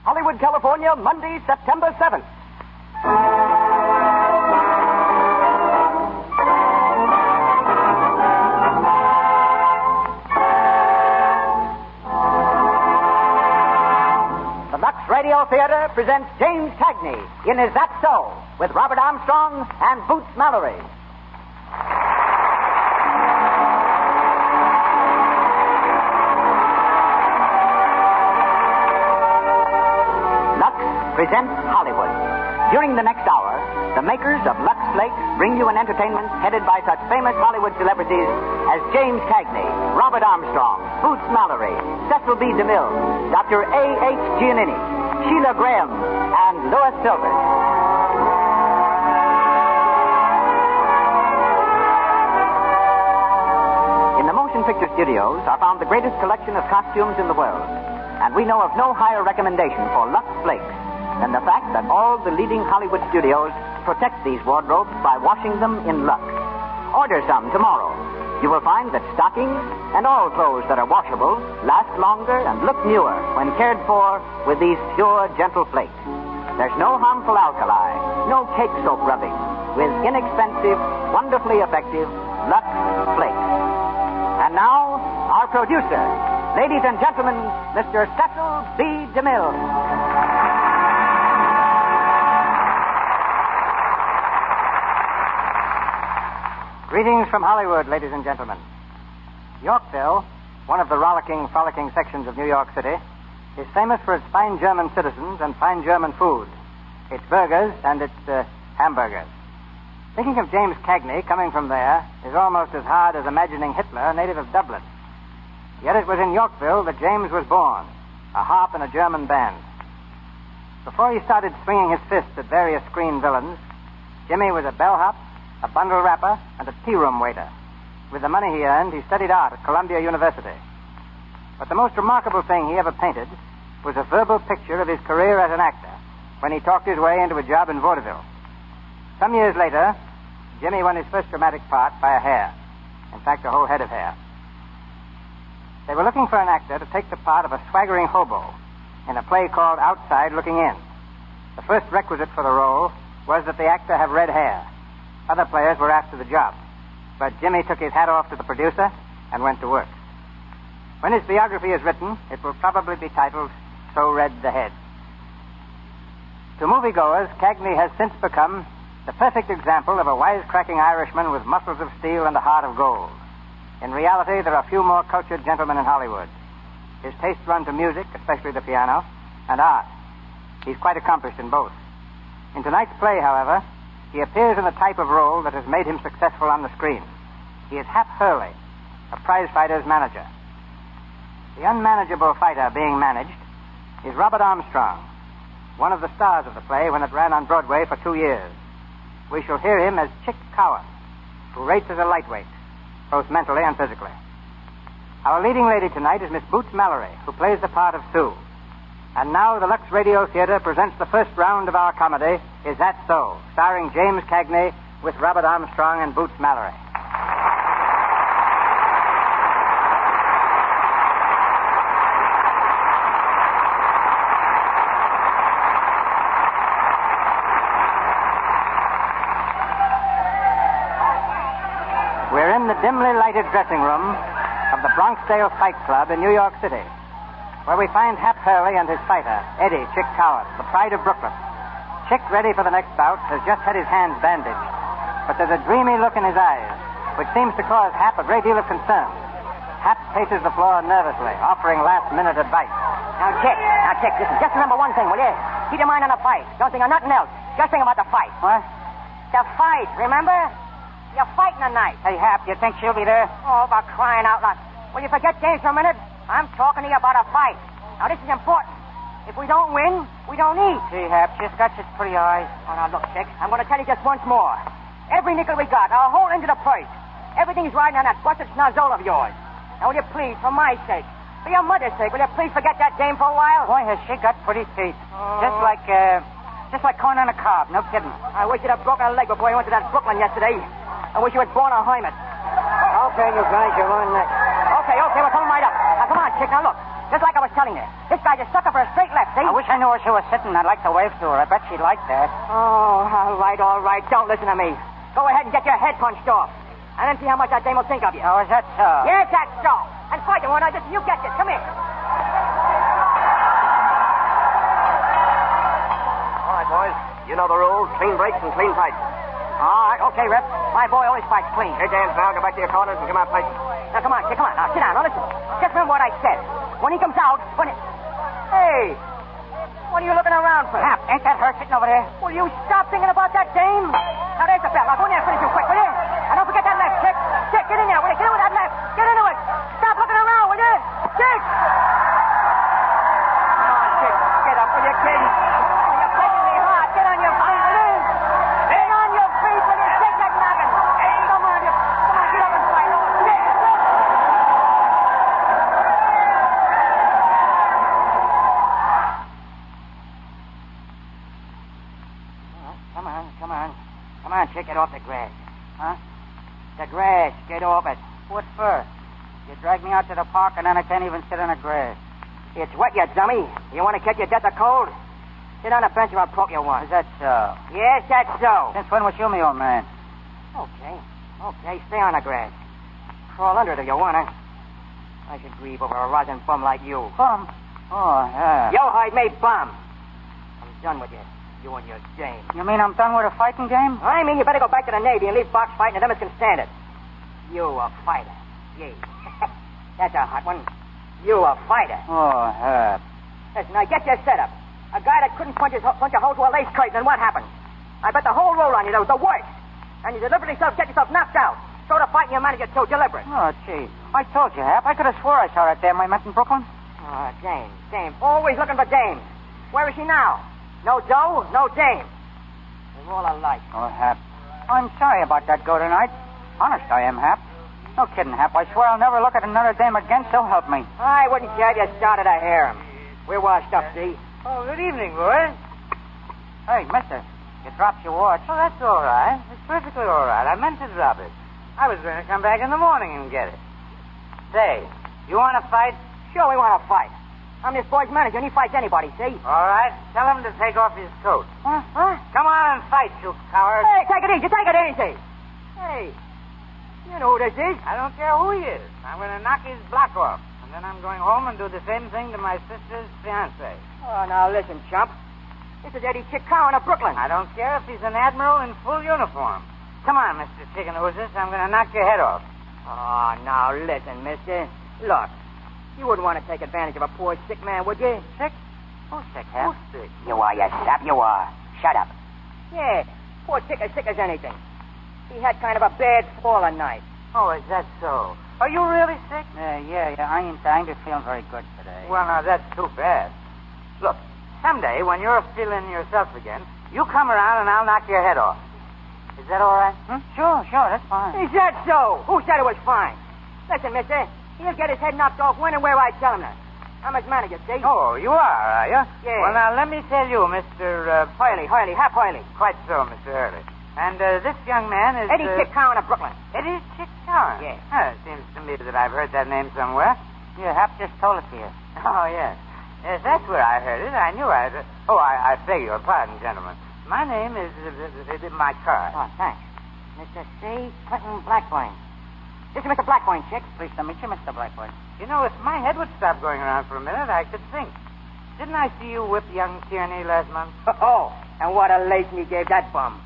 Hollywood, California, Monday, September 7th. The Lux Radio Theater presents James Cagney in his Zat So with Robert Armstrong and Boots Mallory. Presents Hollywood. During the next hour, the makers of Lux Flakes bring you an entertainment headed by such famous Hollywood celebrities as James Cagney, Robert Armstrong, Boots Mallory, Cecil B. DeMille, Dr. A.H. Giannini, Sheila Graham, and Louis Silvers. In the motion picture studios are found the greatest collection of costumes in the world, and we know of no higher recommendation for Lux Flakes than the fact that all the leading Hollywood studios protect these wardrobes by washing them in Lux. Order some tomorrow. You will find that stockings and all clothes that are washable last longer and look newer when cared for with these pure, gentle flakes. There's no harmful alkali, no cake soap rubbing, with inexpensive, wonderfully effective Lux Flakes. And now, our producer, ladies and gentlemen, Mr. Cecil B. DeMille. Greetings from Hollywood, ladies and gentlemen. Yorkville, one of the frolicking sections of New York City, is famous for its fine German citizens and fine German food, its burgers and its hamburgers. Thinking of James Cagney coming from there is almost as hard as imagining Hitler, a native of Dublin. Yet it was in Yorkville that James was born, a harp in a German band. Before he started swinging his fists at various screen villains, Jimmy was a bellhop, a bundle wrapper, and a tea-room waiter. With the money he earned, he studied art at Columbia University. But the most remarkable thing he ever painted was a verbal picture of his career as an actor when he talked his way into a job in vaudeville. Some years later, Jimmy won his first dramatic part by a hair. In fact, a whole head of hair. They were looking for an actor to take the part of a swaggering hobo in a play called Outside Looking In. The first requisite for the role was that the actor have red hair. Other players were after the job, but Jimmy took his hat off to the producer and went to work. When his biography is written, it will probably be titled So Red the Head. To moviegoers, Cagney has since become the perfect example of a wisecracking Irishman with muscles of steel and a heart of gold. In reality, there are few more cultured gentlemen in Hollywood. His tastes run to music, especially the piano, and art. He's quite accomplished in both. In tonight's play, however, he appears in the type of role that has made him successful on the screen. He is Hap Hurley, a prizefighter's manager. The unmanageable fighter being managed is Robert Armstrong, one of the stars of the play when it ran on Broadway for 2 years. We shall hear him as Chick Cowan, who rates as a lightweight, both mentally and physically. Our leading lady tonight is Miss Boots Mallory, who plays the part of Sue. And now the Lux Radio Theater presents the first round of our comedy, Is That So?, starring James Cagney with Robert Armstrong and Boots Mallory. We're in the dimly lighted dressing room of the Bronxdale Fight Club in New York City, where we find Hap Hurley and his fighter, Eddie Chick Cowan, the pride of Brooklyn. Chick, ready for the next bout, has just had his hands bandaged, but there's a dreamy look in his eyes, which seems to cause Hap a great deal of concern. Hap paces the floor nervously, offering last-minute advice. Now, Chick, listen, just remember one thing, will you? Keep your mind on the fight. Don't think of nothing else. Just think about the fight. What? The fight, remember? You're fighting tonight. Hey, Hap, you think she'll be there? Oh, about crying out loud. Will you forget James for a minute? I'm talking to you about a fight. Now, this is important. If we don't win, we don't eat. Gee, Hap, she's got such pretty eyes. Oh, now, look, Chick, I'm going to tell you just once more. Every nickel we got, our whole into the purse. Everything's riding on that busted snozzle of yours. Now, will you please, for my sake, for your mother's sake, will you please forget that dame for a while? Boy, has she got pretty teeth. Oh. Just like corn on a cob, no kidding. I wish you'd have broken a leg before you went to that Brooklyn yesterday. I wish you had born a hermit. Okay, you guys, you're on next. Okay, we're coming right up. Now, come on, Chick, now look. Just like I was telling telling you. This guy's a sucker for a straight left, see? I wish I knew where she was sitting. I'd like to wave to her. I bet she'd like that. Oh, all right. Don't listen to me. Go ahead and get your head punched off. And then see how much that dame will think of you. Oh, is that so? Yes, that's so. And fight him, won't I? Listen, you get this. Come here. All right, boys. You know the rules. Clean breaks and clean fights. All right, okay, Rep. My boy always fights clean. Hey, Dan, now go back to your corners and come out fighting. Now, come on. Now, sit down. Now, listen. Just remember what I said. When he comes out, Hey! What are you looking around for? Hap, ain't that her sitting over there? Will you stop thinking about that dame? Now, there's the bell. Now, go in there and finish him quick, will you? And don't forget that left, Chick. Chick, get in there, will you? Get in with that left. Get into it. Stop looking around, will you? Chick! Come on, Chick. Get up, will you, kid? You're breaking me heart. Get on your feet, will you? Get on your feet, will you? Shake that noggin. Come on, get up and fight. Come on, Chick, get off the grass. Huh? The grass, get off it. What for? You drag me out to the park and then I can't even sit on the grass. It's wet, you dummy. You want to catch your death of cold? Sit on the bench or I'll poke you one. Is that so? Yes, that's so. Since when was you me, old man? Okay, stay on the grass. Crawl under it if you want to. I should grieve over a rosin bum like you. Bum? Oh, yeah. Yo hide me bum. I'm done with you. You and your dame. You mean I'm done with a fighting game? I mean you better go back to the Navy and leave box fighting and them as can stand it. You a fighter. Yeah. That's a hot one. You a fighter. Oh, Herb. Listen, now get your setup. A guy that couldn't punch a hole to a lace curtain, and what happened? I bet the whole roll on you, that was the worst. And you deliberately get yourself knocked out. Throw the fight and your manager too, deliberate. Oh, gee. I told you, Hap. I could have swore I saw that dame I met in Brooklyn. Oh, Dame. Always looking for dames. Where is she now? No dough, no dame. We're all alike. Oh, Hap. I'm sorry about that go tonight. Honest, I am, Hap. No kidding, Hap. I swear I'll never look at another dame again, so help me. I wouldn't care if you started to hear him. We're washed up, see? Oh, good evening, boys. Hey, mister, you dropped your watch. Oh, that's all right. It's perfectly all right. I meant to drop it. I was going to come back in the morning and get it. Say, you want to fight? Sure, we want to fight. I'm this boy's manager, and he fights anybody, see? All right. Tell him to take off his coat. Huh? Come on and fight, you coward. Hey, take it easy. Hey, you know who this is. I don't care who he is. I'm going to knock his block off. And then I'm going home and do the same thing to my sister's fiancé. Oh, now listen, chump. This is Eddie Chicowan of Brooklyn. I don't care if he's an admiral in full uniform. Come on, Mr. Chicken Oozes. I'm going to knock your head off. Oh, now listen, mister. Look, you wouldn't want to take advantage of a poor sick man, would you? Sick? Who's sick, Hap? Who's sick? You are, you sap, you are. Shut up. Yeah, poor sick as anything. He had kind of a bad fall a night. Oh, is that so? Are you really sick? Yeah. I ain't feeling very good today. Well, now, that's too bad. Look, someday when you're feeling yourself again, you come around and I'll knock your head off. Is that all right? Sure, that's fine. Is that so? Who said it was fine? Listen, mister, he'll get his head knocked off when and where I tell him that. I'm his manager, see? Oh, you are you? Yeah. Well, now, let me tell you, Mr. Hurley, Hap Hurley. Quite so, Mr. Hurley. And this young man is... Eddie Chicowan of Brooklyn. Eddie Chicowan? Yeah. It seems to me that I've heard that name somewhere. Yeah, Hap just told it to you. Oh, yes. Yes, that's where I heard it. I knew I... I beg your pardon, gentlemen. My name is... my card. Oh, thanks. Mr. C. Clinton Blackburn. This is Mr. Blackburn, Chick. Pleased to meet you, Mr. Blackburn. You know, if my head would stop going around for a minute, I could think. Didn't I see you whip young Tierney last month? Oh, and what a lacing he gave that bum.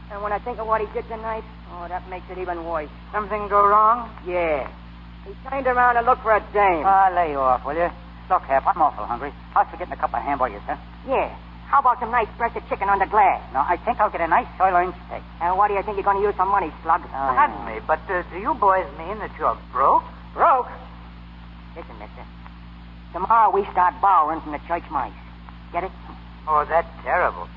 And when I think of what he did tonight, that makes it even worse. Something go wrong? Yeah. He turned around and looked for a dame. Lay off, will you? Look, Hap, I'm awful hungry. How's for getting a couple of hamburgers, huh? Yeah. How about some nice breasted chicken on the glass? No, I think I'll get a nice sirloin steak. And what do you think you're going to use for money, slug? Pardon me, but do you boys mean that you're broke? Broke? Listen, mister. Tomorrow we start borrowing from the church mice. Get it? Oh, that's terrible.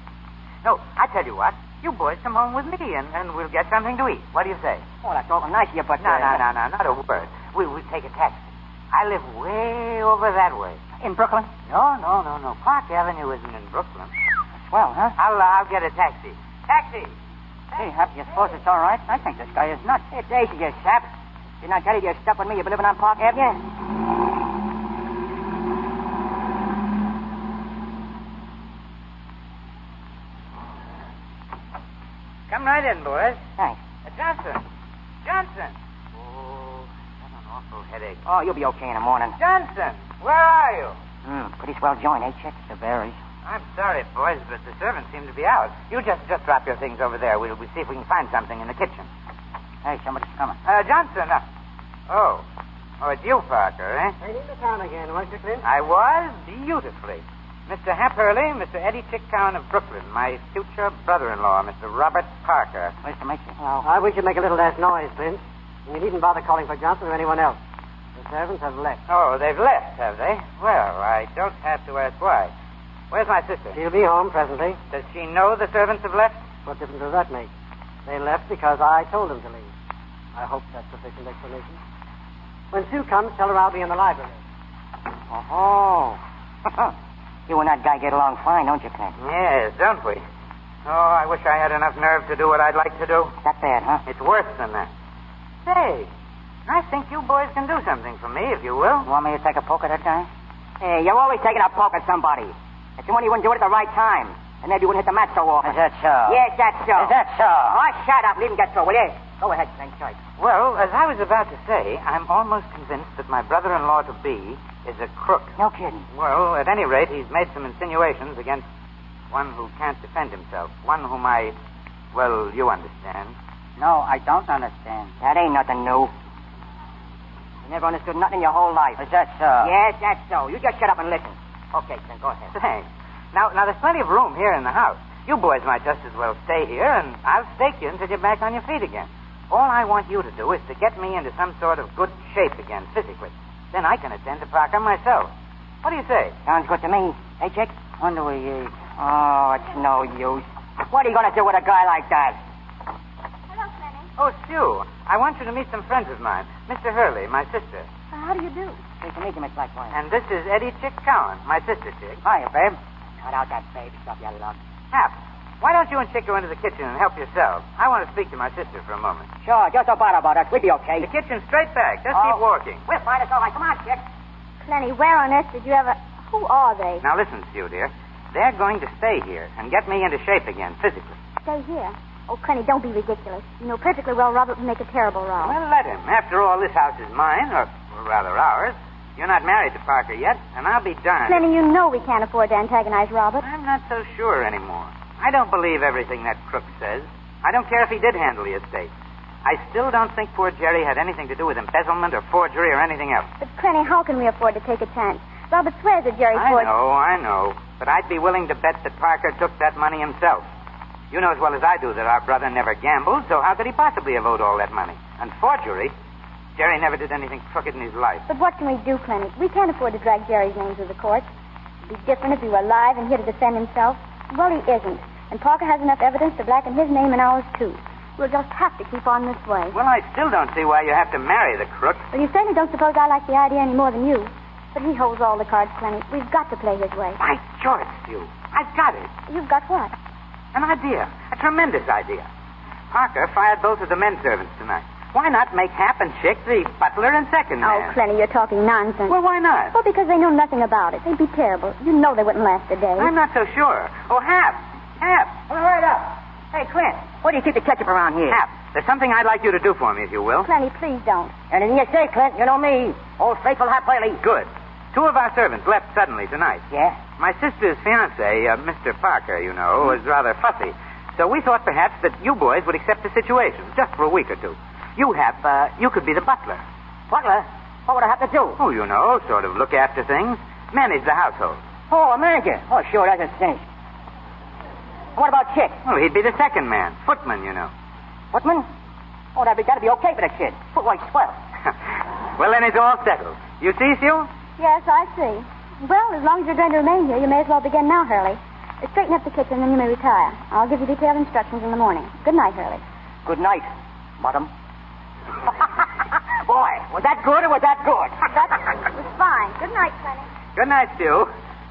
No, I tell you what. You boys come home with me, and we'll get something to eat. What do you say? Oh, that's awful nice of you, but... No, not a word. We'll take a taxi. I live way over that way. In Brooklyn? No. Park Avenue isn't in Brooklyn. Swell, huh? I'll get a taxi. Taxi! Hey, Hap, you suppose it's all right? I think this guy is nuts. It's easy, you sap. Didn't I tell you you're stuck with me? You've been living on Park Avenue? Come right in, boys. Thanks. Johnson. Johnson. Oh, I've got an awful headache. Oh, you'll be okay in the morning. Johnson, where are you? Pretty swell joint, eh, Chick? The berries. I'm sorry, boys, but the servants seem to be out. You just drop your things over there. We'll see if we can find something in the kitchen. Hey, somebody's coming. Johnson. Oh, it's you, Parker, eh? Ain't in the town again, weren't you, Clint? I was beautifully. Mr. Hap Hurley, Mr. Eddie Chicktown of Brooklyn, my future brother-in-law, Mr. Robert Parker. Nice to meet you. Well, I wish you'd make a little less noise, Clint. And you needn't bother calling for Johnson or anyone else. The servants have left. Oh, they've left, have they? Well, I don't have to ask why. Where's my sister? She'll be home presently. Does she know the servants have left? What difference does that make? They left because I told them to leave. I hope that's sufficient explanation. When Sue comes, tell her I'll be in the library. Oh. You and that guy get along fine, don't you, Clint? Yes, don't we? Oh, I wish I had enough nerve to do what I'd like to do. That bad, huh? It's worse than that. Say, I think you boys can do something for me, if you will. You want me to take a poke at that guy? Hey, you're always taking a poke at somebody. It's the one you wouldn't do it at the right time. And maybe you wouldn't hit the mat so often. Is that so? Yes, that's so. Is that so? Oh, shut up. Leave him get through, will you? Go ahead, St. Choice. Well, as I was about to say, I'm almost convinced that my brother-in-law-to-be is a crook. No kidding. Well, at any rate, he's made some insinuations against one who can't defend himself. One whom well, you understand. No, I don't understand. That ain't nothing new. You never understood nothing in your whole life. Is that so? Yes, that's so. You just shut up and listen. Okay, Clint, go ahead. Thanks. Now, there's plenty of room here in the house. You boys might just as well stay here, and I'll stake you until you're back on your feet again. All I want you to do is to get me into some sort of good shape again, physically. Then I can attend to Parker myself. What do you say? Sounds good to me. Hey, Chick? Wonder where you... Oh, it's no use. What are you going to do with a guy like that? Hello, Clenny. Oh, Sue, I want you to meet some friends of mine. Mr. Hurley, my sister. How do you do? Pleased to meet you, Miss Blackboy. And this is Eddie Chicktown, my sister, Chick. Hiya, babe. Cut out that babe stuff, you love. Hap, why don't you and Chick go into the kitchen and help yourselves? I want to speak to my sister for a moment. Sure, just don't bother about us. We'll be okay. The kitchen's straight back. Just keep walking. We'll find us all right. Come on, Chick. Clenny, where on earth did you ever... Who are they? Now, listen, Sue, dear. They're going to stay here and get me into shape again, physically. Stay here. Oh, Clenny, don't be ridiculous. You know perfectly well Robert would make a terrible row. Well, let him. After all, this house is mine, or rather ours. You're not married to Parker yet, and I'll be darned. Clenny, you know we can't afford to antagonize Robert. I'm not so sure anymore. I don't believe everything that crook says. I don't care if he did handle the estate. I still don't think poor Jerry had anything to do with embezzlement or forgery or anything else. But, Clenny, how can we afford to take a chance? Robert swears that Jerry forged... I know. But I'd be willing to bet that Parker took that money himself. You know as well as I do that our brother never gambled, so how could he possibly have owed all that money? And forgery? Jerry never did anything crooked in his life. But what can we do, Clenny? We can't afford to drag Jerry's name through the courts. It'd be different if he were alive and here to defend himself. Well, he isn't. And Parker has enough evidence to blacken his name and ours, too. We'll just have to keep on this way. Well, I still don't see why you have to marry the crook. Well, you certainly don't suppose I like the idea any more than you. But he holds all the cards, Clenny. We've got to play his way. By George, Sue. I've got it. You've got what? An idea. A tremendous idea. Parker fired both of the men servants tonight. Why not make Hap and Chick the butler and second man? Oh, Clenny, you're talking nonsense. Well, why not? Well, because they know nothing about it. They'd be terrible. You know they wouldn't last a day. I'm not so sure. Oh, Hap. Well, right up. Hey, Clint, where do you keep the ketchup around here? Hap, there's something I'd like you to do for me, if you will. Clenny, please don't. Anything you say, Clint. You know me. Old faithful Hap Hurley. Good. 2 of our servants left suddenly tonight. Yeah? My sister's fiancé, Mr. Parker, you know, was rather fussy. So we thought perhaps that you boys would accept the situation, just for a week or 2. You, Hap, you could be the butler. Butler? What would I have to do? Oh, you know, sort of look after things. Manage the household. Oh, a manager. Oh, sure, that's a cinch. What about Chick? Well, he'd be the second man. Footman, you know. Footman? Oh, that'd be okay for the kid. Footway swell. Well, then it's all settled. You see, Sue? Yes, I see. Well, as long as you're going to remain here, you may as well begin now, Hurley. Straighten up the kitchen, then you may retire. I'll give you detailed instructions in the morning. Good night, Hurley. Good night, madam. Boy, was that good or was that good? That was fine. Good night, Clenny. Good night, Sue.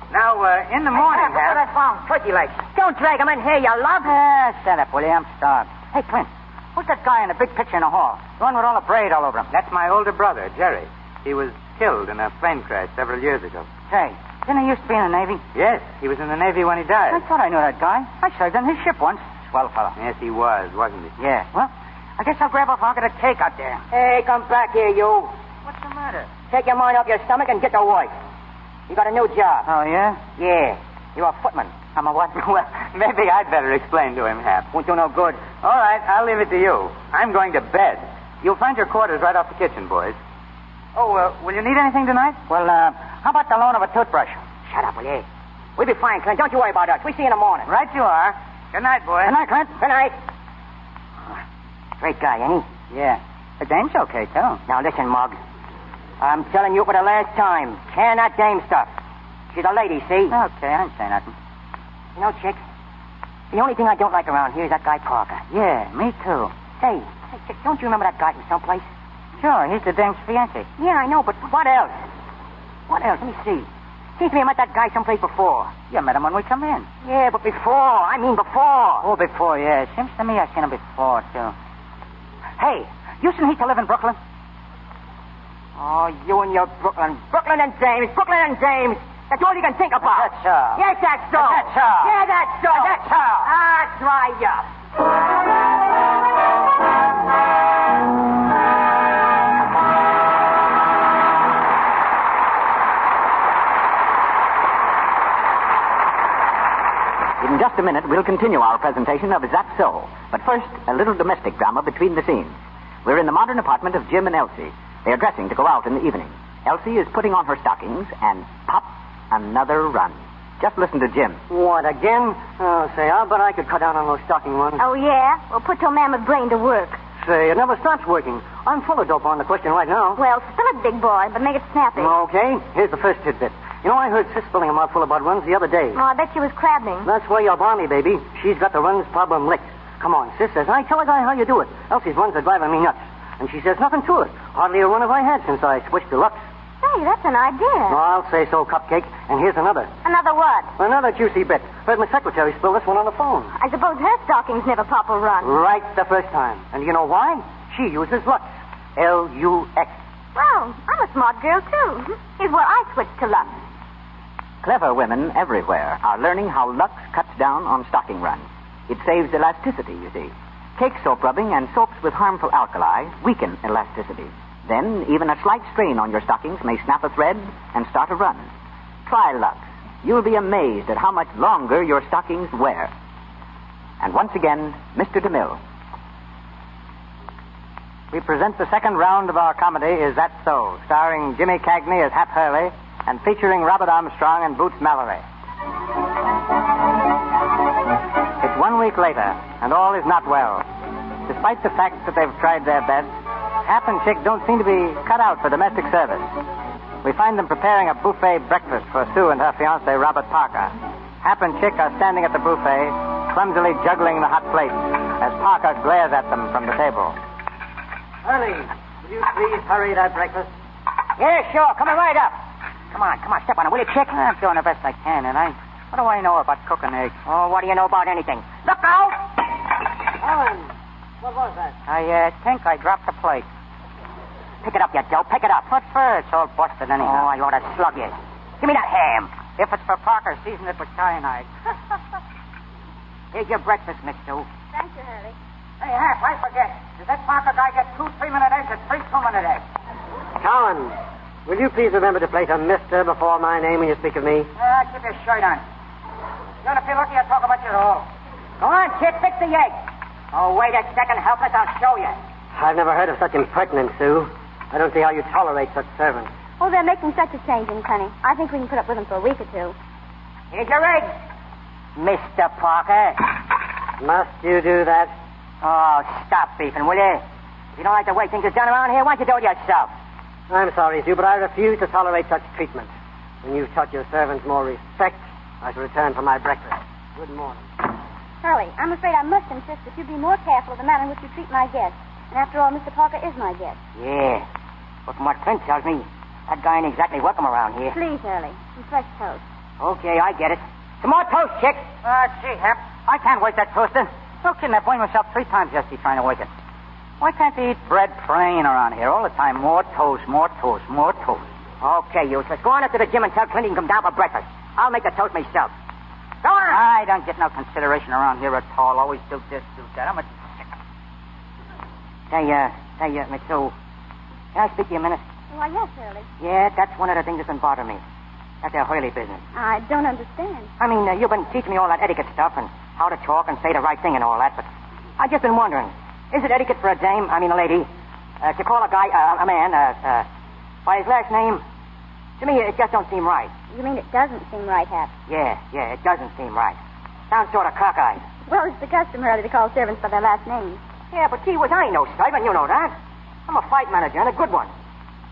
Now, in the morning, Hap, I found turkey legs. Don't drag them in here, you love. Shut up, will you? I'm starved. Hey, Clint, who's that guy in the big picture in the hall? The one with all the braid all over him. That's my older brother, Jerry. He was killed in a plane crash several years ago. Say, didn't he used to be in the Navy? Yes, he was in the Navy when he died. I thought I knew that guy. I served on his ship once. swell fellow. Yes, he was, wasn't he? Yeah. Well, I guess I'll grab a pocket of cake out there. Hey, come back here, you. What's the matter? Take your mind off your stomach and get to work. You got a new job. Oh, yeah? Yeah. You're a footman. I'm a what? Well, maybe I'd better explain to him, Hap. Won't do no good. All right, I'll leave it to you. I'm going to bed. You'll find your quarters right off the kitchen, boys. Oh, will you need anything tonight? Well, how about the loan of a toothbrush? Shut up, will you? We'll be fine, Clint. Don't you worry about us. We see you in the morning. Right you are. Good night, boys. Good night, Clint. Good night. Great guy, ain't he? Yeah. The dame's okay, too. Now, listen, Mug. I'm telling you for the last time. Can that dame stuff. She's a lady, see? Okay, I didn't say nothing. You know, Chick, the only thing I don't like around here is that guy Parker. Yeah, me too. Hey, Chick, don't you remember that guy from someplace? Sure, he's the dame's fiancé. Yeah, I know, but what else? What else? Let me see. Seems to me I met that guy someplace before. You met him when we come in. Yeah, but before. I mean before. Oh, before, yeah. Seems to me I've seen him before, too. Hey, you seen he to live in Brooklyn? Oh, you and your Brooklyn. Brooklyn and James. Brooklyn and James. That's all you can think about. That's so. Yes, that's so. That's so. Yeah, that's so. That's so. That's right, yeah. In just a minute, we'll continue our presentation of Zat So. But first, a little domestic drama between the scenes. We're in the modern apartment of Jim and Elsie. They are dressing to go out in the evening. Elsie is putting on her stockings and pop, another run. Just listen to Jim. What, again? Oh, say, I'll bet I could cut down on those stocking runs. Oh, yeah? Well, put your man with brain to work. Say, it never stops working. I'm full of dope on the question right now. Well, spill it, big boy, but make it snappy. Okay, here's the first tidbit. You know, I heard Sis spilling a mouthful about runs the other day. Oh, I bet she was crabbing. That's why you're balmy, baby. She's got the runs problem licked. Come on, Sis says, I tell a guy how you do it. Elsie's runs are driving me nuts. And she says nothing to it. Hardly a run have I had since I switched to Lux. Hey, that's an idea. No, I'll say so, Cupcake. And here's another. Another what? Another juicy bit. Heard my secretary spill this one on the phone. I suppose her stockings never pop a run. Right the first time. And you know why? She uses Lux. Lux. Well, I'm a smart girl, too. Here's where I switched to Lux. Clever women everywhere are learning how Lux cuts down on stocking runs. It saves elasticity, you see. Cake soap rubbing and soaps with harmful alkali weaken elasticity. Then, even a slight strain on your stockings may snap a thread and start a run. Try Lux. You'll be amazed at how much longer your stockings wear. And once again, Mr. DeMille. We present the second round of our comedy, Is That So?, starring Jimmy Cagney as Hap Hurley and featuring Robert Armstrong and Boots Mallory. It's 1 week later, and all is not well. Despite the fact that they've tried their best, Hap and Chick don't seem to be cut out for domestic service. We find them preparing a buffet breakfast for Sue and her fiancé, Robert Parker. Hap and Chick are standing at the buffet, clumsily juggling the hot plates, as Parker glares at them from the table. Hurley, will you please hurry that breakfast? Yeah, sure. Coming right up. Come on, step on it, will you, Chick? I'm doing the best I can, and what do I know about cooking eggs? Oh, what do you know about anything? Look out! Ellen, what was that? I think I dropped the plate. Pick it up, you dope. Pick it up. What for? It's all busted Oh, anyhow. I ought to slug you. Give me that ham. If it's for Parker, season it with cyanide. Here's your breakfast, Miss Sue. Thank you, Hurley. Hey, Hap, I forget. Does that Parker guy get 2 3-minute eggs or 3 2-minute eggs? Cowan, will you please remember to place a mister before my name when you speak of me? Keep your shirt on. You're going to feel lucky I talk about you at all. Go on, Chick. Fix the egg. Oh, wait a second, helpless. I'll show you. I've never heard of such impertinence, Sue. I don't see how you tolerate such servants. Oh, they're making such a change in Connie. I think we can put up with them for a week or two. Here's your egg. Mr. Parker. Must you do that? Oh, stop beefing, will you? If you don't like the way things are done around here, why don't you do it yourself? I'm sorry, Sue, but I refuse to tolerate such treatment. When you've taught your servants more respect, I shall return for my breakfast. Good morning. Hurley, I'm afraid I must insist that you be more careful of the manner in which you treat my guests. And after all, Mr. Parker is my guest. Yeah. But from what Clint tells me, that guy ain't exactly welcome around here. Please, Hurley, some fresh toast. Okay, I get it. Some more toast, Chick. Gee, Hap, I can't wake that toaster. No kidding, I blamed myself 3 times yesterday trying to wake it. Why can't they eat bread plain around here all the time? More toast, more toast, more toast. Okay, useless. Go on up to the gym and tell Clint he can come down for breakfast. I'll make the toast myself. Go on. I don't get no consideration around here at all. Always do this, do that. I'm a sick. Say, Miss Sue, can I speak to you a minute? Why, yes, Hurley. Yeah, that's one of the things that's been bothering me. That's their Hurley business. I don't understand. I mean, you've been teaching me all that etiquette stuff and how to talk and say the right thing and all that, but I've just been wondering, is it etiquette for a dame, I mean a lady, to call a guy, a man, by his last name? To me, it just don't seem right. You mean it doesn't seem right, Hap? Yeah, it doesn't seem right. Sounds sort of cockeyed. Well, it's the custom, Hurley, to call servants by their last names. Yeah, but gee whiz, I ain't no servant, you know that. I'm a fight manager and a good one.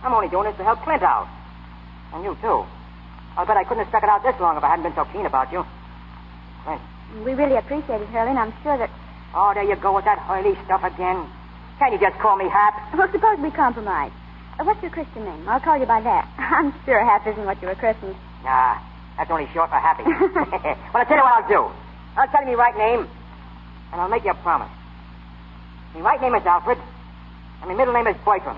I'm only doing this to help Clint out. And you, too. I'll bet I couldn't have stuck it out this long if I hadn't been so keen about you. Clint. We really appreciate it, Hurley, and I'm sure that... Oh, there you go with that Hurley stuff again. Can't you just call me Hap? Well, suppose we compromise. What's your Christian name? I'll call you by that. I'm sure Hap isn't what you were christened. Nah, that's only short for Happy. Well, I'll tell you what I'll do. I'll tell you my right name, and I'll make you a promise. My right name is Alfred, and my middle name is Bertram.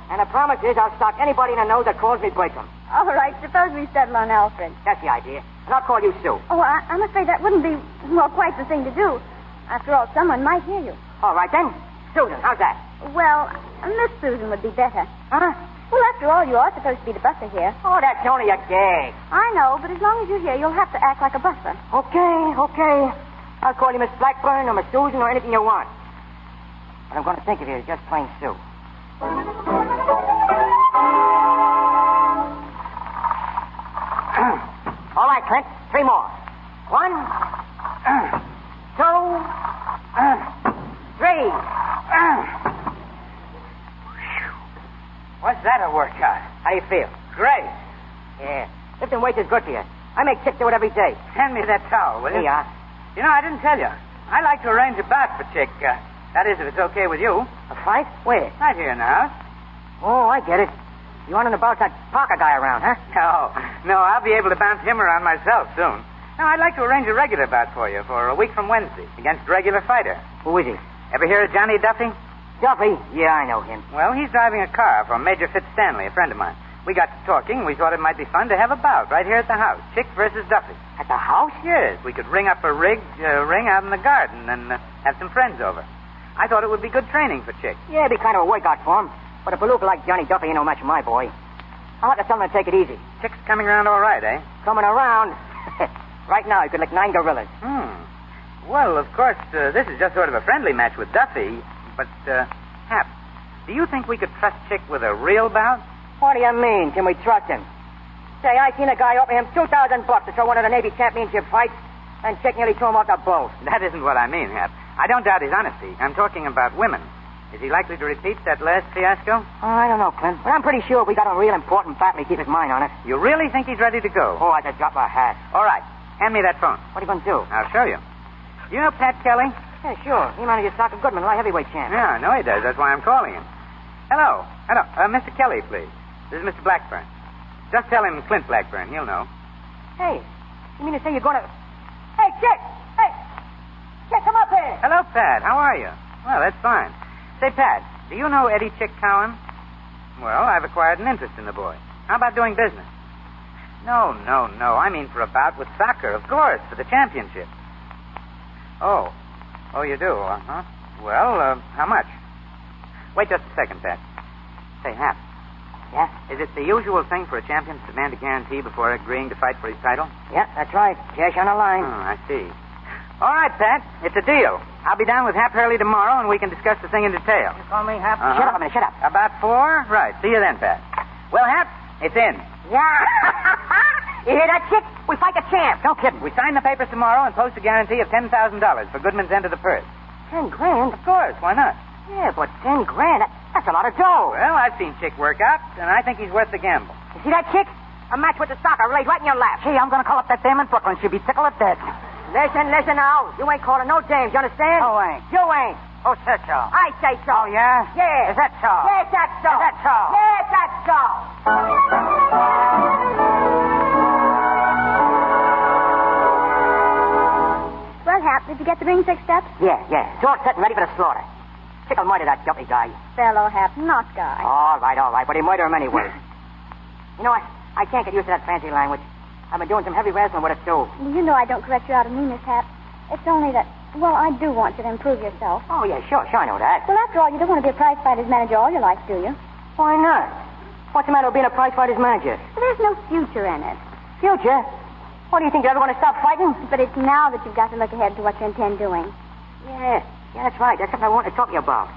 And the promise is I'll stock anybody in the nose that calls me Bertram. All right, suppose we settle on Alfred. That's the idea. And I'll call you Sue. Oh, I'm afraid that wouldn't be, well, quite the thing to do. After all, someone might hear you. All right, then. Susan, how's that? Well, Miss Susan would be better. Huh? Well, after all, you are supposed to be the butler here. Oh, that's only a gag. I know, but as long as you're here, you'll have to act like a butler. Okay. I'll call you Miss Blackburn or Miss Susan or anything you want. But I'm going to think of you as just plain Sue. All right, Clint. 3 more. 1, 2, 3. What's that a workout? How do you feel? Great. Yeah. Lifting weights is good for you. I make Chick do it every day. Hand me that towel, will you? Here you are. You know, I didn't tell you. I like to arrange a bout for Chick. That is, if it's okay with you. A fight? Where? Right here now. Oh, I get it. You want to bounce that Parker guy around, huh? No, I'll be able to bounce him around myself soon. No, I'd like to arrange a regular bout for you for a week from Wednesday against a regular fighter. Who is he? Ever hear of Johnny Duffy? Duffy? Yeah, I know him. Well, he's driving a car for Major Fitzstanley, a friend of mine. We got to talking. We thought it might be fun to have a bout right here at the house. Chick versus Duffy. At the house? Yes. We could ring up a ring out in the garden and have some friends over. I thought it would be good training for Chick. Yeah, it'd be kind of a workout for him. But a palooka like Johnny Duffy ain't no match for my boy. I'll have to tell him to take it easy. Chick's coming around all right, eh? Coming around? Right now, he could lick 9 gorillas. Well, of course, this is just sort of a friendly match with Duffy. But, Hap, do you think we could trust Chick with a real bout? What do you mean? Can we trust him? Say, I seen a guy offer him $2,000 to throw one of the Navy championship fights, and Chick nearly threw him off the boat. That isn't what I mean, Hap. I don't doubt his honesty. I'm talking about women. Is he likely to repeat that last fiasco? Oh, I don't know, Clint. But I'm pretty sure if we got a real important battle, he'd keep his mind on it. You really think he's ready to go? Oh, I could drop a hat. All right. Hand me that phone. What are you going to do? I'll show you. Do you know Pat Kelly? Yeah, sure. He manages Soccer Goodman, light heavyweight champ. Yeah, I know he does. That's why I'm calling him. Hello. Mr. Kelly, please. This is Mr. Blackburn. Just tell him Clint Blackburn. He'll know. Hey, you mean to say you're going to... Hey, Chick! Hey! Chick, come up here! Hello, Pat. How are you? Well, that's fine. Say, Pat, do you know Eddie Chick Cowan? Well, I've acquired an interest in the boy. How about doing business? No. I mean for a bout with soccer, of course, for the championship. Oh, you do, huh? Well, how much? Wait just a second, Pat. Say, Hap. Yeah? Is it the usual thing for a champion to demand a guarantee before agreeing to fight for his title? Yeah, that's right. Cash on the line. Oh, I see. All right, Pat. It's a deal. I'll be down with Hap Hurley tomorrow, and we can discuss the thing in detail. You call me Hap? Uh-huh. Shut up a minute, shut up. About 4? Right. See you then, Pat. Well, Hap, it's in. Yeah. You hear that, Chick? We fight the champ. No kidding. We sign the papers tomorrow and post a guarantee of $10,000 for Goodman's end of the purse. 10 grand? Of course. Why not? Yeah, but 10 grand, that's a lot of dough. Well, I've seen Chick work out, and I think he's worth the gamble. You see that, Chick? A match with the soccer laid right in your lap. Gee, I'm going to call up that dame in Brooklyn. She'll be tickled to death. Listen now. You ain't calling no dames, you understand? Oh, ain't. You ain't. Oh, said so. I say so. Oh, yeah? Yeah. Is that so? Yes, that's so. Is that so? Yes, that's so. Well, Hap, did you get the ring fixed up? Yeah. It's all set and ready for the slaughter. Chick'll murder that Duffy guy. Fellow, Hap, not guy. All right. But he murder him anyway. You know, I can't get used to that fancy language. I've been doing some heavy wrestling with it, too. Well, you know I don't correct you out of meanness, Hap. It's only that, well, I do want you to improve yourself. Oh, yeah, sure, I know that. Well, after all, you don't want to be a prize fighter's manager all your life, do you? Why not? What's the matter with being a prize fighter's manager? Well, there's no future in it. Future? What do you think, you're ever going to stop fighting? But it's now that you've got to look ahead to what you intend doing. Yeah, that's right. That's something I want to talk to you about.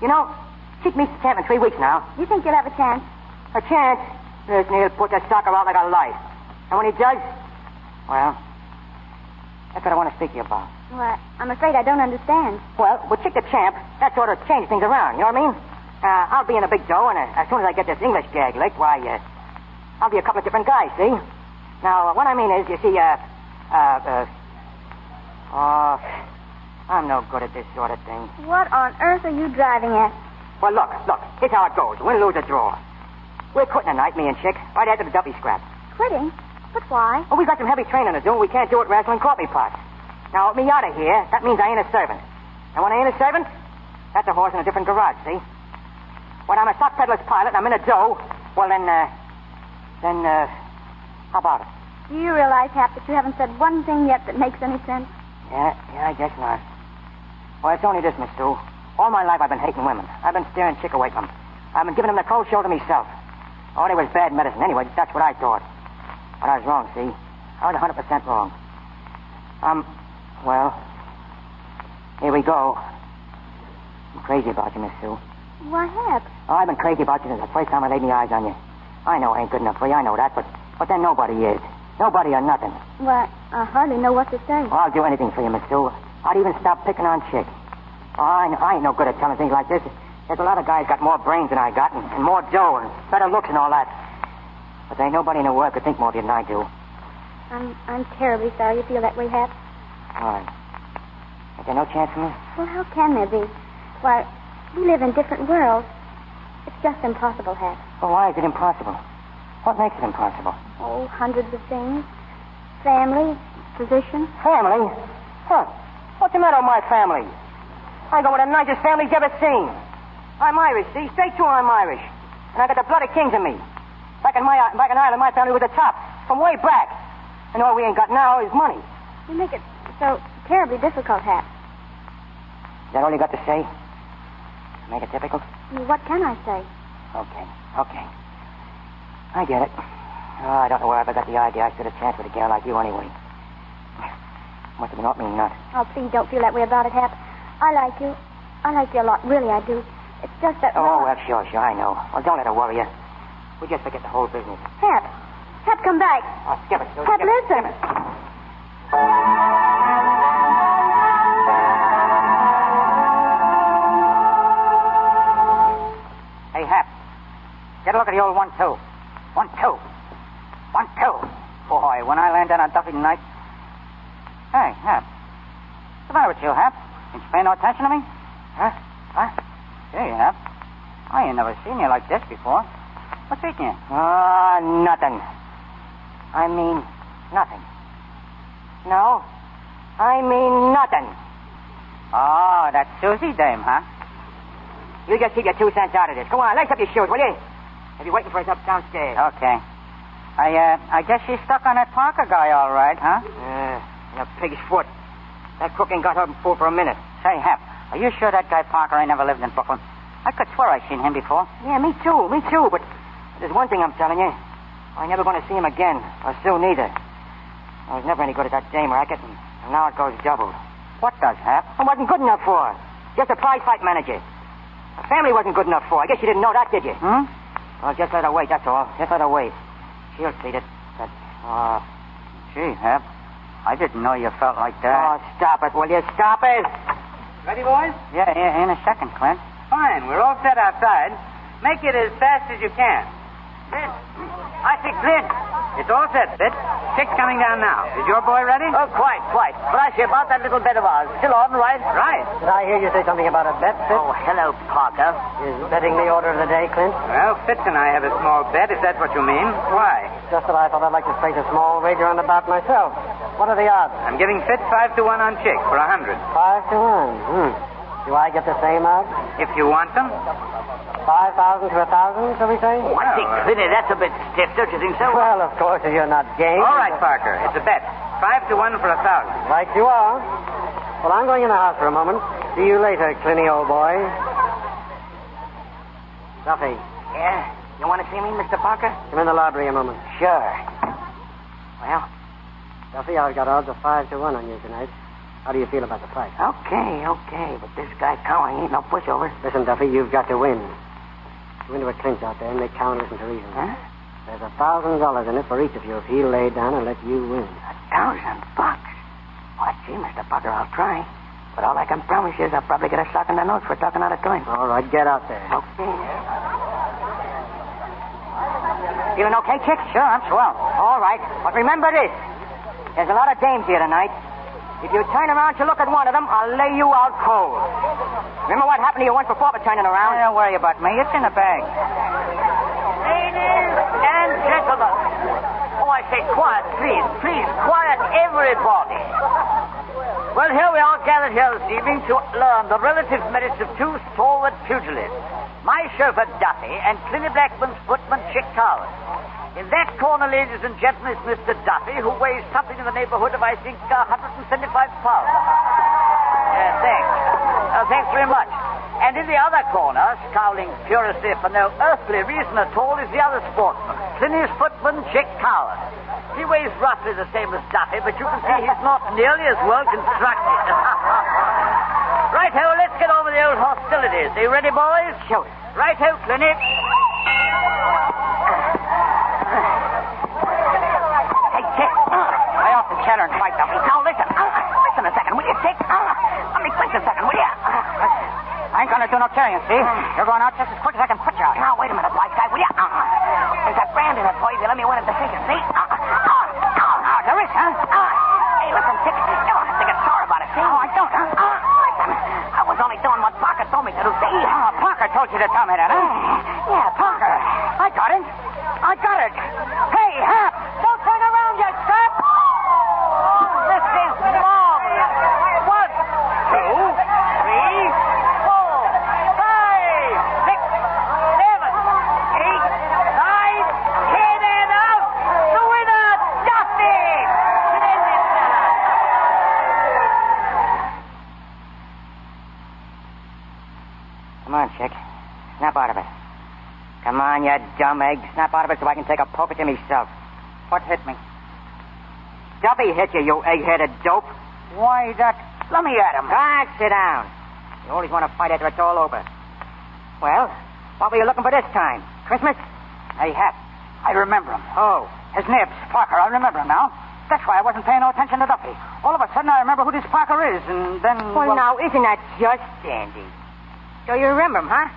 You know, Chick meets the champ in 3 weeks now. You think you'll have a chance? A chance? Listen, he'll put that stalker out like a light. And when he does, well, that's what I want to speak to you about. Well, I'm afraid I don't understand. Well, with Chick the champ, that sort of changed things around, you know what I mean? I'll be in a big dough, and as soon as I get this English gag licked, why, I'll be a couple of different guys, see? Now, what I mean is, you see, I'm no good at this sort of thing. What on earth are you driving at? Well, look, here's how it goes. Win, lose, or draw. We're quitting tonight, me and Chick, right after the duffy scrap. Quitting? But why? Well, we got some heavy training to do, and we can't do it wrestling coffee pots. Now, with me out of here, that means I ain't a servant. And when I ain't a servant, that's a horse in a different garage, see? When I'm a stock peddler's pilot and I'm in a dough, well, then, how about it? Do you realize, Hap, that you haven't said one thing yet that makes any sense? Yeah, I guess not. Well, it's only this, Miss Sue. All my life I've been hating women. I've been steering Chick away from them. I've been giving them the cold shoulder myself. Oh, they was bad medicine. Anyway, that's what I thought. But I was wrong, see? I was 100% wrong. Well, here we go. I'm crazy about you, Miss Sue. Why, Hap? Oh, I've been crazy about you since the first time I laid my eyes on you. I know I ain't good enough for you, I know that, but then nobody is. Nobody or nothing. Well, I hardly know what to say. Well, I'll do anything for you, Miss Sue. I'd even stop picking on Chick. Oh, I ain't no good at telling things like this. There's a lot of guys got more brains than I got, and more dough, and better looks and all that. But there ain't nobody in the world could think more of you than I do. I'm terribly sorry you feel that way, Hap. Why? Is there no chance for me? Well, how can there be? Why, we live in different worlds. It's just impossible, Hap. Well, why is it impossible? What makes it impossible? Oh, hundreds of things. Family, position. Family? Huh. What's the matter with my family? I go with the nicest family you've ever seen. I'm Irish, see? Straight through I'm Irish. And I got the blood of kings in me. Back in Ireland, my family was the top. From way back. And all we ain't got now is money. You make it so terribly difficult, Hap. Is that all you got to say? Make it difficult? Well, what can I say? Okay. I get it. Oh, I don't know where I ever got the idea I stood a chance with a gal like you anyway. Must have been off me nuts. Oh, please don't feel that way about it, Hap. I like you. I like you a lot. Really, I do. It's just that... Oh, well, sure, I know. Well, don't let her worry you. We just forget the whole business. Hap, come back. Oh, skip it, Sue. Hap, listen. Hey, Hap. Get a look at the old 1-2. 1-2. 1-2. Boy, when I land on a duffy tonight... Hey, Hap. What's the matter with you, Hap? Didn't you pay no attention to me? Huh? Hey, Hap. I ain't never seen you like this before. What's eating you? Nothing. I mean, nothing. No, I mean nothing. Oh, that Susie dame, huh? You just keep your 2 cents out of this. Come on, lace up your shoes, will you? I'll be waiting for us up downstairs. Okay. I guess she's stuck on that Parker guy all right, huh? A pig's foot. That crook ain't got her fool for a minute. Say, Hap, are you sure that guy Parker ain't never lived in Brooklyn? I could swear I seen him before. Yeah, me too. But there's one thing I'm telling you. I ain't never going to see him again. Or Sue neither. I was never any good at that dame racket, and now it goes double. What does, Hap? I wasn't good enough for her. Just a prize fight manager. The family wasn't good enough for her. I guess you didn't know that, did you? Well, just let her wait, that's all. Just let her wait. She'll see that... Gee, Hap, I didn't know you felt like that. Oh, stop it, will you? Stop it! Ready, boys? Yeah, in a second, Clint. Fine. We're all set outside. Make it as fast as you can. Sid. I think, Sid. It's all set, Sid. Chick's coming down now. Is your boy ready? Oh, quite. But I see about that little bet of ours. Still on, right? Right. Did I hear you say something about a bet, Fitz? Oh, hello, Parker. Is betting the order of the day, Clint? Well, Fitz and I have a small bet, if that's what you mean. Why? Just that I thought I'd like to place a small wager on the bout myself. What are the odds? I'm giving Fitz 5 to 1 on Chick for 100. 5 to 1. Do I get the same odds? If you want them. 5,000 to 1,000, shall we say? Oh, I think, Clinty, that's a bit stiff, don't you think so? Well, of course, if you're not game. All right, Parker. It's a bet. 5 to 1 for 1,000. Right you are. Well, I'm going in the house for a moment. See you later, Clinty, old boy. Duffy, Yeah? You want to see me, Mr. Parker? come in the library a moment. Sure. Well, Duffy, I've got odds of 5 to 1 on you tonight. How do you feel about the fight? okay. But this guy Cowling ain't no pushover. Listen, Duffy, you've got to win. Go into a clinch out there and make Cowan listen to reason. Huh? There's $1,000 in it for each of you if he'll lay down and let you win. $1,000? Well, gee, Mr. Parker, I'll try. But all I can promise you is I'll probably get a sock in the nose for talking out of turn. All right, get out there. Okay. Feeling okay, Chick? Sure, I'm swell. All right. But remember this. There's a lot of dames here tonight. If you turn around to look at one of them, I'll lay you out cold. Remember what happened to you once before for turning around? Don't worry about me. It's in the bag. Ladies and gentlemen. Oh, I say quiet, please. Please, quiet, everybody. Well, here we are gathered here this evening to learn the relative merits of two stalwart pugilists. My chauffeur, Duffy, and Clinty Blackman's footman, Chick Coward. In that corner, ladies and gentlemen, is Mr. Duffy, who weighs something in the neighborhood of, I think, 175 pounds. Thanks. Thanks very much. And in the other corner, scowling furiously for no earthly reason at all, is the other sportsman, Clinty's footman, Chick Coward. He weighs roughly the same as Duffy, but you can see he's not nearly as well constructed. Right-ho, let's get over the old hostilities. Are you ready, boys? Sure. Right-ho, Clinty. Hey, Chick. Lay off the chatter and fight, Duffy. Now, listen. Listen a second, will you, Chick? Let me think a second, will you? I ain't gonna do no carrying, see? You're going out just as quick as I can put you out. Now, wait a minute, wise guy, will you? There's that brand in it for you. Let me win a decision, see? There is, huh? Hey, listen, Chick. You don't have to get sore about it, see? Oh, I don't, huh? Listen, I was only doing what Parker told me to do, see? Parker told you to tell me that, huh? Yeah, Parker. I got it. Hey, Hap! Don't turn around yet, Scrap! This is marvelous. 1, 2, 3, 4, 5, 6, 7, 8, 9, 10, and out. The winner, Duffy. Splendid fella. Come on, Chick. Snap out of it. Come on, you dumb egg. Snap out of it so I can take a poke at you myself. What hit me? Duffy hit you, you egg-headed dope. Why, that... Let me at him. Sit down. You always want to fight after it's all over. Well, what were you looking for this time? Christmas? Hey, Hap, I remember him. Oh. His name's Parker. I remember him now. That's why I wasn't paying no attention to Duffy. All of a sudden, I remember who this Parker is, and then... Well, now, isn't that just dandy? So you remember him, huh?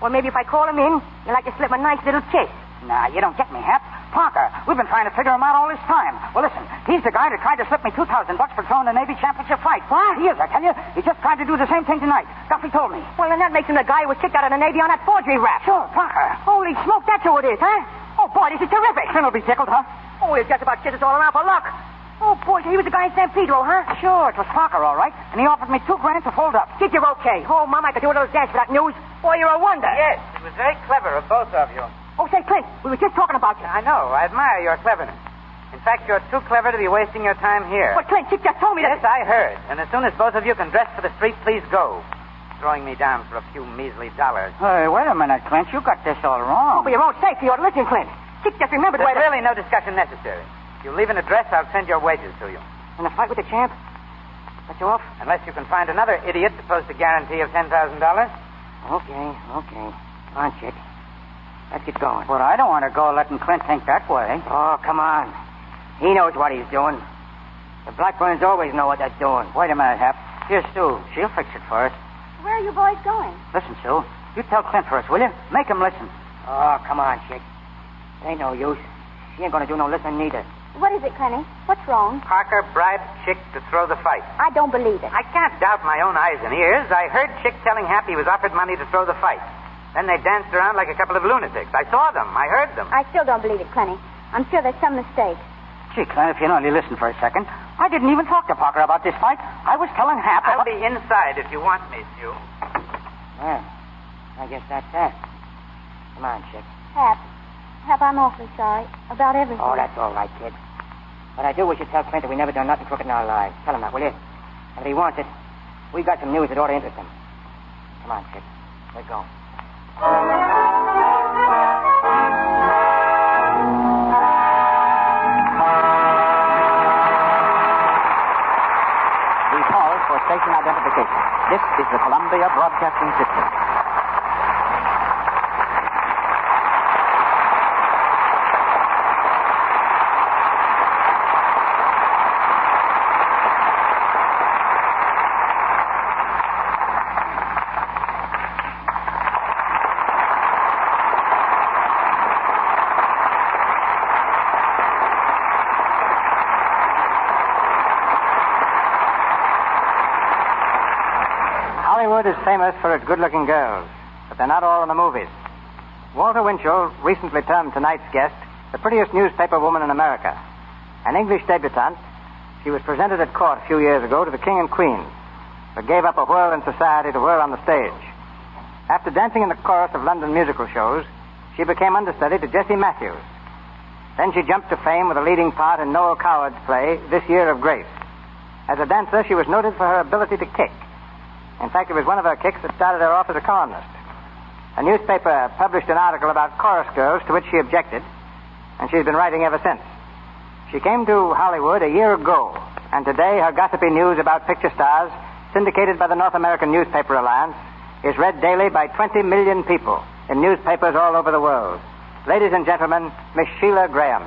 Well, maybe if I call him in, you'd like to slip him a nice little kiss. Nah, you don't get me, Hap. Parker. We've been trying to figure him out all this time. Well, listen, he's the guy that tried to slip me $2,000 for throwing the Navy championship fight. What? He is, I tell you. He just tried to do the same thing tonight. Duffy told me. Well, then that makes him the guy who was kicked out of the Navy on that forgery rap. Sure, Parker. Holy smoke, that's who it is, huh? Oh, boy, this is terrific. Clint'll be tickled, huh? Oh, he's just about shit us all around for luck. Oh, boy, so he was the guy in San Pedro, huh? Sure, it was Parker, all right. And he offered me $2,000 to fold up. Kid, you're okay. Oh, Mom, I could do a little dance for that news. Boy, you're a wonder. Yes, it was very clever of both of you. Oh, say, Clint, we were just talking about you. I know. I admire your cleverness. In fact, you're too clever to be wasting your time here. But, Clint, Chick just told me Yes, that... I heard. And as soon as both of you can dress for the street, please go. Throwing me down for a few measly dollars. Hey, wait a minute, Clint. You got this all Oh, wrong. for your own sake, you ought to listen, Clint. Chick just remembered the way... There's really no discussion necessary. If you leave an address, I'll send your wages to you. And the fight with the champ? Let you off? Unless you can find another idiot to post a guarantee of $10,000. Okay. Come on, Chick. Let's get going. But I don't want to go letting Clint think that way. Oh, come on. He knows what he's doing. The Blackburns always know what they're doing. Wait a minute, Hap. Here's Sue. She'll fix it for us. Where are you boys going? Listen, Sue. You tell Clint for us, will you? Make him listen. Oh, come on, Chick. It ain't no use. She ain't gonna do no listening neither. What is it, Clenny? What's wrong? Parker bribed Chick to throw the fight. I don't believe it. I can't doubt my own eyes and ears. I heard Chick telling Hap he was offered money to throw the fight. Then they danced around like a couple of lunatics. I saw them. I heard them. I still don't believe it, Clenny. I'm sure there's some mistake. Gee, Clint, if you'll only listen for a second. I didn't even talk to Parker about this fight. I was telling Hap I'll about... be inside if you want me, Sue. Well, I guess that's that. Come on, Chick. Hap, I'm awfully sorry about everything. Oh, that's all right, kid. What I do wish you'd tell Clint that we never done nothing crooked in our lives. Tell him that, will you? And if he wants it, we got some news that ought to interest him. Come on, Chick. Let's go. We pause for station identification. This is the Columbia Broadcasting System. Hollywood is famous for its good-looking girls, but they're not all in the movies. Walter Winchell recently termed tonight's guest the prettiest newspaper woman in America. An English debutante, she was presented at court a few years ago to the King and Queen, but gave up a whirl in society to whirl on the stage. After dancing in the chorus of London musical shows, she became understudy to Jessie Matthews. Then she jumped to fame with a leading part in Noel Coward's play, This Year of Grace. As a dancer, she was noted for her ability to kick. In fact, it was one of her kicks that started her off as a columnist. A newspaper published an article about chorus girls to which she objected, and she's been writing ever since. She came to Hollywood a year ago, and today her gossipy news about picture stars, syndicated by the North American Newspaper Alliance, is read daily by 20 million people in newspapers all over the world. Ladies and gentlemen, Miss Sheila Graham.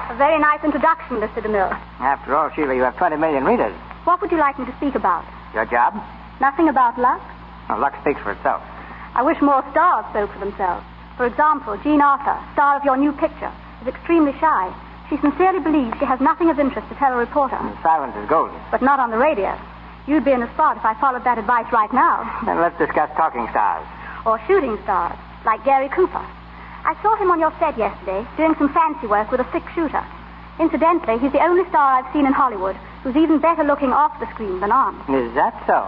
A very nice introduction, Mr. DeMille. After all, Sheila, you have 20 million readers. What would you like me to speak about? Your job? Nothing about luck? Well, luck speaks for itself. I wish more stars spoke for themselves. For example, Jean Arthur, star of your new picture, is extremely shy. She sincerely believes she has nothing of interest to tell a reporter. Silence is golden. But not on the radio. You'd be in a spot if I followed that advice right now. Then let's discuss talking stars. Or shooting stars, like Gary Cooper. I saw him on your set yesterday, doing some fancy work with a six-shooter. Incidentally, he's the only star I've seen in Hollywood who's even better looking off the screen than on. Is that so?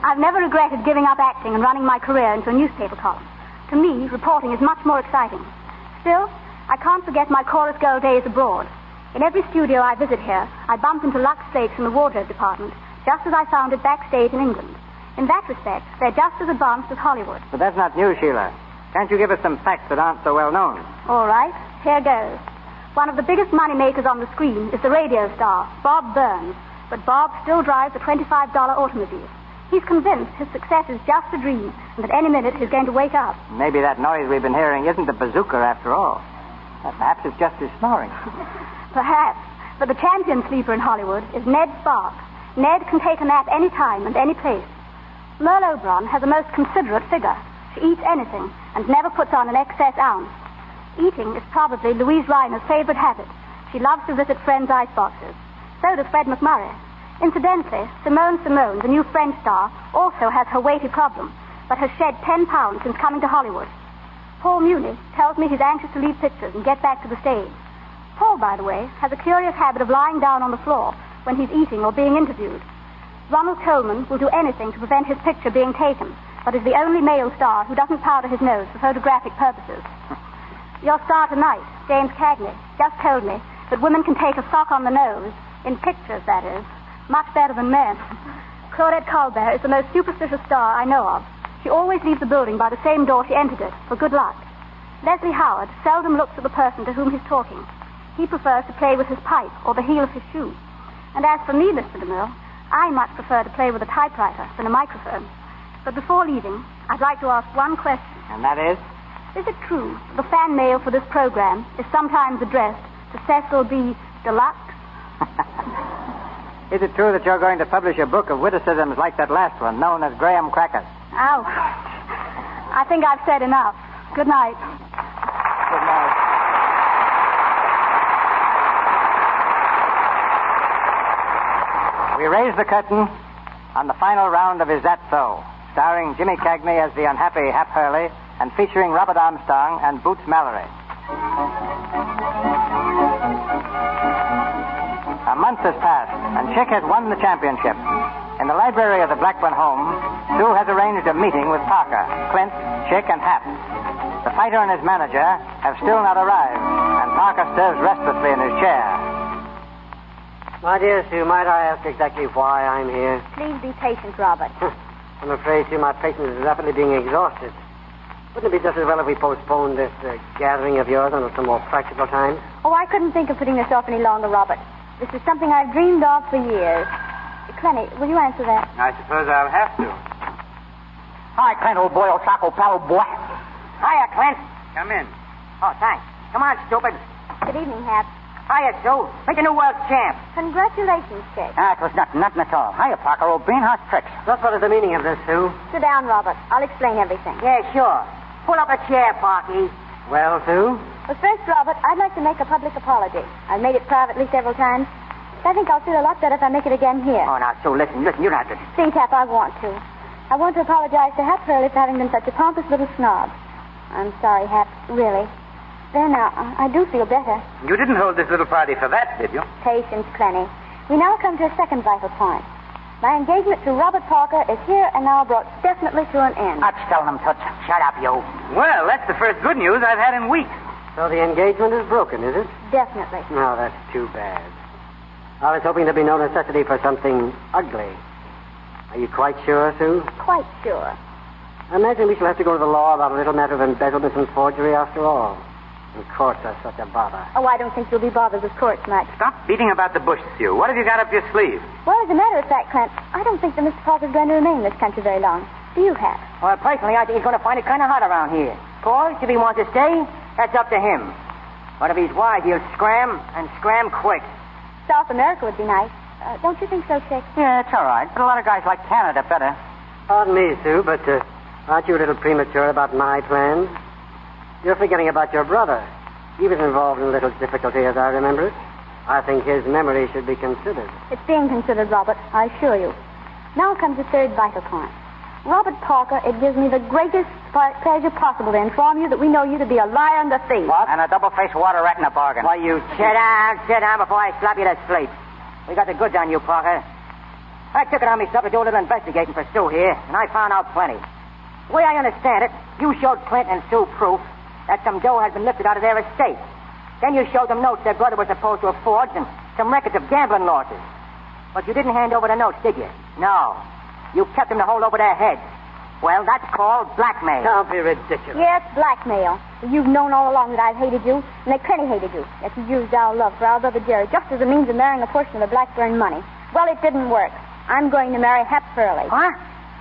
I've never regretted giving up acting and running my career into a newspaper column. To me, reporting is much more exciting. Still, I can't forget my chorus girl days abroad. In every studio I visit here, I bump into Lux Flakes in the wardrobe department, just as I found it backstage in England. In that respect, they're just as advanced as Hollywood. But that's not new, Sheila. Can't you give us some facts that aren't so well known? All right, here goes. One of the biggest money makers on the screen is the radio star, Bob Burns. But Bob still drives a $25 automobile. He's convinced his success is just a dream, and that any minute he's going to wake up. Maybe that noise we've been hearing isn't a bazooka after all. Perhaps it's just his snoring. Perhaps. But the champion sleeper in Hollywood is Ned Sparks. Ned can take a nap any time and any place. Merle Oberon has a most considerate figure. She eats anything and never puts on an excess ounce. Eating is probably Louise Reiner's favorite habit. She loves to visit friends' iceboxes. So does Fred McMurray. Incidentally, Simone, the new French star, also has her weighty problem, but has shed 10 pounds since coming to Hollywood. Paul Muni tells me he's anxious to leave pictures and get back to the stage. Paul, by the way, has a curious habit of lying down on the floor when he's eating or being interviewed. Ronald Colman will do anything to prevent his picture being taken, but is the only male star who doesn't powder his nose for photographic purposes. Your star tonight, James Cagney, just told me that women can take a sock on the nose, in pictures, that is, much better than men. Claudette Colbert is the most superstitious star I know of. She always leaves the building by the same door she entered it, for good luck. Leslie Howard seldom looks at the person to whom he's talking. He prefers to play with his pipe or the heel of his shoe. And as for me, Mr. DeMille, I much prefer to play with a typewriter than a microphone. But before leaving, I'd like to ask one question. And that is? Is it true the fan mail for this program is sometimes addressed to Cecil B. Deluxe? Is it true that you're going to publish a book of witticisms like that last one, known as Graham Crackers? Ouch. I think I've said enough. Good night. Good night. We raise the curtain on the final round of Is That So, starring Jimmy Cagney as the unhappy Hap Hurley and featuring Robert Armstrong and Boots Mallory. A month has passed, and Chick has won the championship. In the library of the Blackburn home, Sue has arranged a meeting with Parker, Clint, Chick, and Hap. The fighter and his manager have still not arrived, and Parker stirs restlessly in his chair. My dear Sue, might I ask exactly why I'm here? Please be patient, Robert. I'm afraid, Sue, my patience is rapidly being exhausted. Wouldn't it be just as well if we postponed this gathering of yours until some more practical time? Oh, I couldn't think of putting this off any longer, Robert. This is something I've dreamed of for years. Clenny, will you answer that? I suppose I'll have to. Hi, Clint, old boy, old Saco pal, old boy. Hiya, Clint. Come in. Oh, thanks. Come on, stupid. Good evening, Hap. Hiya, Sue. Make the new world champ. Congratulations, Chick. It was nothing at all. Hiya, Parker, old bean, how's tricks? Just what is the meaning of this, Sue? Sit down, Robert. I'll explain everything. Yeah, sure. Pull up a chair, Parky. Well, Sue? But first, Robert, I'd like to make a public apology. I've made it privately several times. I think I'll feel a lot better if I make it again here. Oh, now, Sue, listen. You don't have to. Please, Hap, I want to. I want to apologize to Hap Hurley for having been such a pompous little snob. I'm sorry, Hap, really. There now, I do feel better. You didn't hold this little party for that, did you? Patience, Clenny. We now come to a second vital point. My engagement to Robert Parker is here and now brought definitely to an end. That's telling him, Toots. Shut up, you. Well, that's the first good news I've had in weeks. So the engagement is broken, is it? Definitely. No, that's too bad. I was hoping there'd be no necessity for something ugly. Are you quite sure, Sue? Quite sure. I imagine we shall have to go to the law about a little matter of embezzlement and forgery after all. And courts are such a bother. Oh, I don't think you'll be bothered with courts much. Stop beating about the bush, Sue. What have you got up your sleeve? Well, as a matter of fact, Clint, I don't think that Mr. Parker's going to remain in this country very long. Do you, Hap? Well, personally, I think he's going to find it kind of hot around here. Of course, if he wants to stay, that's up to him. But if he's wise, he'll scram, and scram quick. South America would be nice. Don't you think so, Chick? Yeah, it's all right. But a lot of guys like Canada better. Pardon me, Sue, but aren't you a little premature about my plans? You're forgetting about your brother. He was involved in a little difficulty, as I remember it. I think his memory should be considered. It's being considered, Robert, I assure you. Now comes the third vital point. Robert Parker, it gives me the greatest pleasure possible to inform you that we know you to be a liar and a thief. What? And a double-faced water rat in a bargain. Why, you sit down before I slap you to sleep. We got the goods on you, Parker. I took it on myself to do a little investigating for Sue here, and I found out plenty. The way I understand it, you showed Clint and Sue proof that some dough had been lifted out of their estate. Then you showed them notes their brother was supposed to have forged and some records of gambling losses. But you didn't hand over the notes, did you? No. You kept them to hold over their heads. Well, that's called blackmail. Don't be ridiculous. Yes, blackmail. You've known all along that I've hated you, and that Clenny hated you. That you used our love for our brother Jerry just as a means of marrying a portion of the Blackburn money. Well, it didn't work. I'm going to marry Hap Hurley. Huh?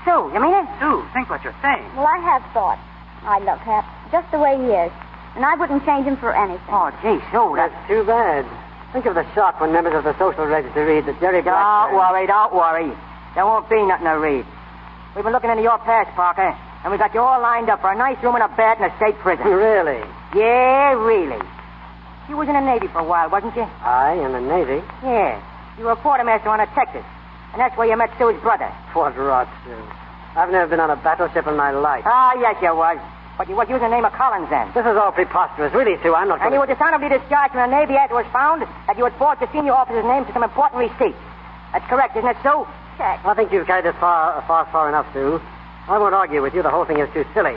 Sue, you mean it? Sue, think what you're saying. Well, I have thought. I love Hap just the way he is, and I wouldn't change him for anything. Oh, gee, Sue, That's too bad. Think of the shock when members of the social register read that Jerry Blackburn... Don't worry. There won't be nothing to read. We've been looking into your past, Parker, and we got you all lined up for a nice room and a bed in a state prison. Really? Yeah, really. You was in the Navy for a while, wasn't you? I in the Navy? Yeah. You were a quartermaster on a Texas, and that's where you met Sue's brother. What rot, Sue. I've never been on a battleship in my life. Ah, yes, you was. But you was using the name of Collins then. This is all preposterous. Really, Sue, I'm not And you were dishonorably discharged from the Navy after it was found that you had forged the senior officer's name to some important receipts. That's correct, isn't it, Sue? Check. I think you've carried this far enough, Sue. I won't argue with you. The whole thing is too silly.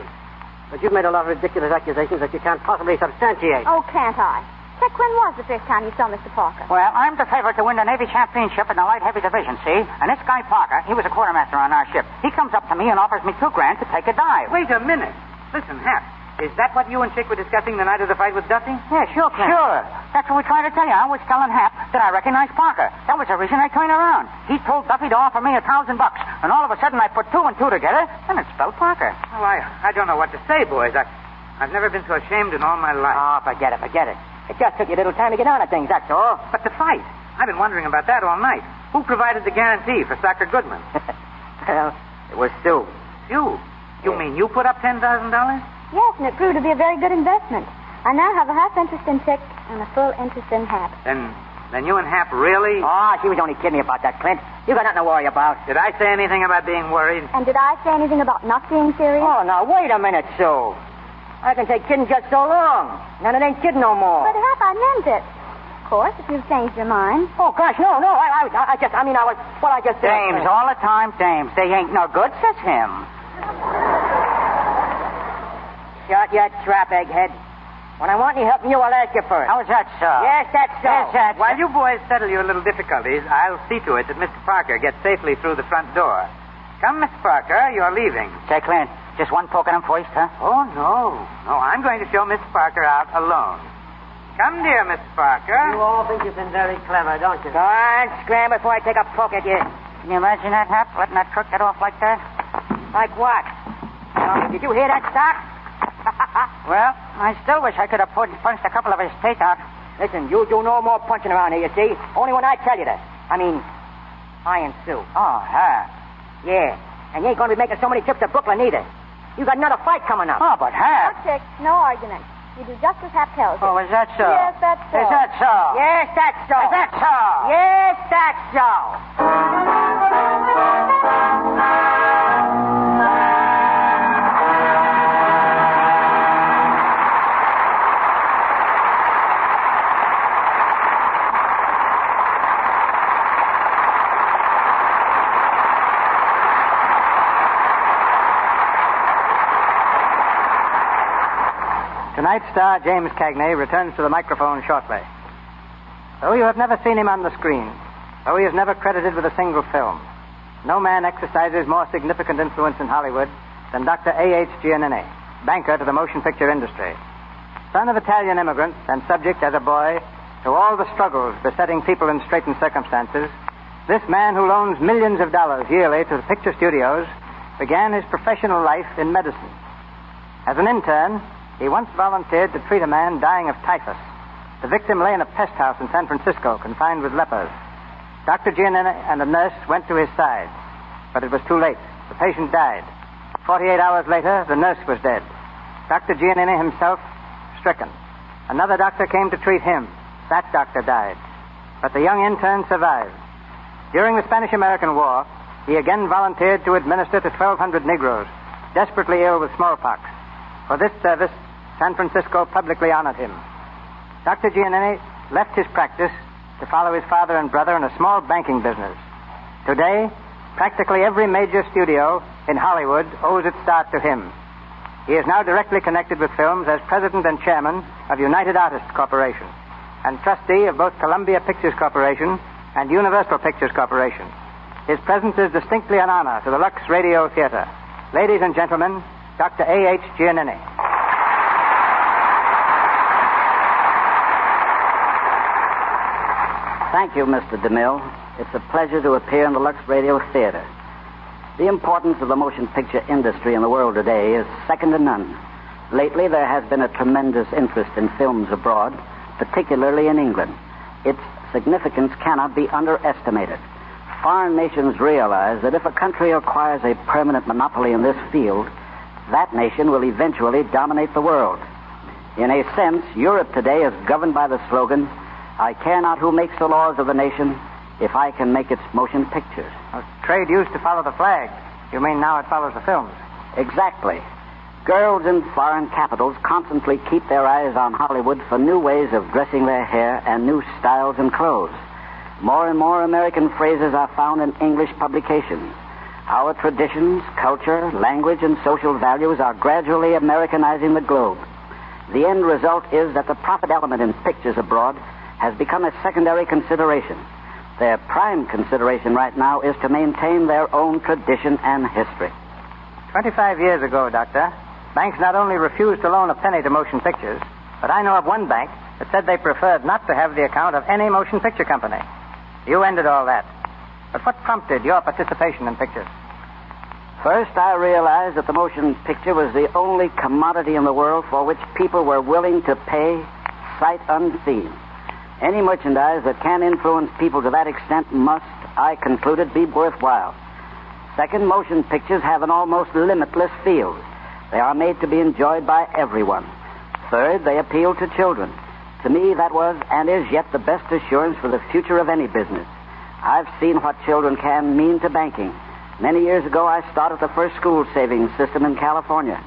But you've made a lot of ridiculous accusations that you can't possibly substantiate. Oh, can't I? Check, when was the first time you saw Mr. Parker? Well, I'm the favorite to win the Navy championship in the light heavy division, see? And this guy Parker, he was a quartermaster on our ship. He comes up to me and offers me $2,000 to take a dive. Wait a minute. Listen, Hap, is that what you and Chick were discussing the night of the fight with Duffy? Yeah, sure, Clint. Sure. That's what we tried to tell you. I was telling Hap that I recognized Parker. That was the reason I turned around. He told Duffy to offer me $1,000, and all of a sudden I put two and two together, and it spelled Parker. Well, I don't know what to say, boys. I've never been so ashamed in all my life. Oh, forget it. It just took you a little time to get on to things, that's all. But the fight, I've been wondering about that all night. Who provided the guarantee for Sacker Goodman? Well, it was Sue. You? You mean you put up $10,000? Yes, and it proved to be a very good investment. I now have a half interest in Chick and a full interest in Hap. Then you and Hap really... Oh, she was only kidding me about that, Clint. You got nothing to worry about. Did I say anything about being worried? And did I say anything about not being serious? Oh, now, wait a minute, Sue. I can take kidding just so long. Then it ain't kidding no more. But, Hap, I meant it. course, if you've changed your mind. Oh, gosh, no. I just did. Dames, all the time, dames. They ain't no good, says him. Shut your trap, egghead. When I want any help from you, I'll ask you first. How is that so? Yes, that's so. Yes, that's While you boys settle your little difficulties, I'll see to it that Mr. Parker gets safely through the front door. Come, Mr. Parker, you're leaving. Say, Clint, just one poke at him first, huh? Oh, no. No, I'm going to show Mr. Parker out alone. Come, dear Mr. Parker. You all think you've been very clever, don't you? Go on, scram before I take a poke at you. Can you imagine that, Hap, letting that crook get off like that? Like what? Oh, did you hear that, Doc? Well, I still wish I could have punched a couple of his teeth out. Listen, you do no more punching around here, you see? Only when I tell you to. I mean, I and Sue. Oh, Hap. Yeah, and you ain't going to be making so many trips to Brooklyn either. You got another fight coming up. Oh, but Hap. No, Chick, no argument. You do just as Hap tells you. Oh, is that so? Yes, that's so. Is that so? Yes, that's so. Is that so? Yes, that's so. Tonight's star, James Cagney, returns to the microphone shortly. Though you have never seen him on the screen, though he is never credited with a single film, no man exercises more significant influence in Hollywood than Dr. A.H. Giannini, banker to the motion picture industry. Son of Italian immigrants and subject as a boy to all the struggles besetting people in straitened circumstances, this man who loans millions of dollars yearly to the picture studios began his professional life in medicine. As an intern, he once volunteered to treat a man dying of typhus. The victim lay in a pest house in San Francisco, confined with lepers. Dr. Giannini and a nurse went to his side, but it was too late. The patient died. 48 hours later, the nurse was dead. Dr. Giannini himself stricken. Another doctor came to treat him. That doctor died. But the young intern survived. During the Spanish-American War, he again volunteered to administer to 1,200 Negroes, desperately ill with smallpox. For this service, San Francisco publicly honored him. Dr. Giannini left his practice to follow his father and brother in a small banking business. Today, practically every major studio in Hollywood owes its start to him. He is now directly connected with films as president and chairman of United Artists Corporation and trustee of both Columbia Pictures Corporation and Universal Pictures Corporation. His presence is distinctly an honor to the Lux Radio Theater. Ladies and gentlemen, Dr. A.H. Giannini. Thank you, Mr. DeMille. It's a pleasure to appear in the Lux Radio Theater. The importance of the motion picture industry in the world today is second to none. Lately, there has been a tremendous interest in films abroad, particularly in England. Its significance cannot be underestimated. Foreign nations realize that if a country acquires a permanent monopoly in this field, that nation will eventually dominate the world. In a sense, Europe today is governed by the slogan, "I care not who makes the laws of the nation, if I can make its motion pictures." Trade used to follow the flag. You mean now it follows the films? Exactly. Girls in foreign capitals constantly keep their eyes on Hollywood for new ways of dressing their hair and new styles and clothes. More and more American phrases are found in English publications. Our traditions, culture, language, and social values are gradually Americanizing the globe. The end result is that the profit element in pictures abroad has become a secondary consideration. Their prime consideration right now is to maintain their own tradition and history. 25 years ago, Doctor, banks not only refused to loan a penny to motion pictures, but I know of one bank that said they preferred not to have the account of any motion picture company. You ended all that. But what prompted your participation in pictures? First, I realized that the motion picture was the only commodity in the world for which people were willing to pay sight unseen. Any merchandise that can influence people to that extent must, I concluded, be worthwhile. Second, motion pictures have an almost limitless field. They are made to be enjoyed by everyone. Third, they appeal to children. To me, that was and is yet the best assurance for the future of any business. I've seen what children can mean to banking. Many years ago, I started the first school savings system in California,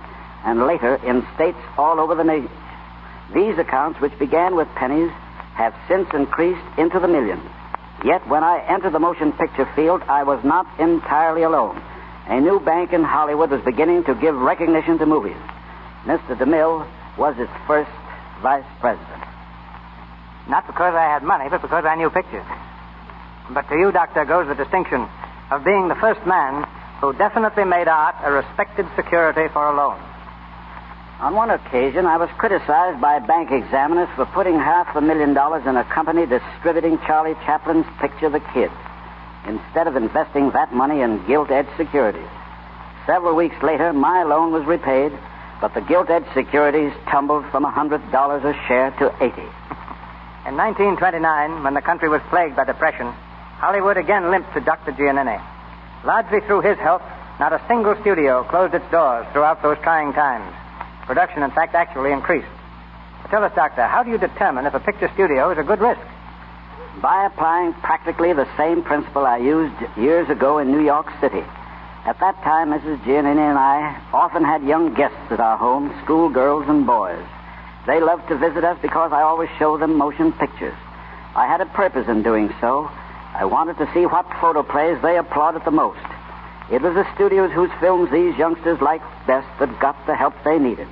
and later in states all over the nation. These accounts, which began with pennies, have since increased into the millions. Yet when I entered the motion picture field, I was not entirely alone. A new bank in Hollywood was beginning to give recognition to movies. Mr. DeMille was its first vice president. Not because I had money, but because I knew pictures. But to you, Doctor, goes the distinction of being the first man who definitely made art a respected security for a loan. On one occasion, I was criticized by bank examiners for putting $500,000 in a company distributing Charlie Chaplin's picture, The Kid, instead of investing that money in gilt-edged securities. Several weeks later, my loan was repaid, but the gilt-edged securities tumbled from $100 a share to $80. In 1929, when the country was plagued by depression, Hollywood again limped to Dr. Giannini. Largely through his help, not a single studio closed its doors throughout those trying times. Production, in fact, actually increased. Tell us, Doctor, how do you determine if a picture studio is a good risk? By applying practically the same principle I used years ago in New York City. At that time, Mrs. Giannini and I often had young guests at our home, schoolgirls and boys. They loved to visit us because I always showed them motion pictures. I had a purpose in doing so. I wanted to see what photoplays they applauded the most. It was the studios whose films these youngsters liked best that got the help they needed.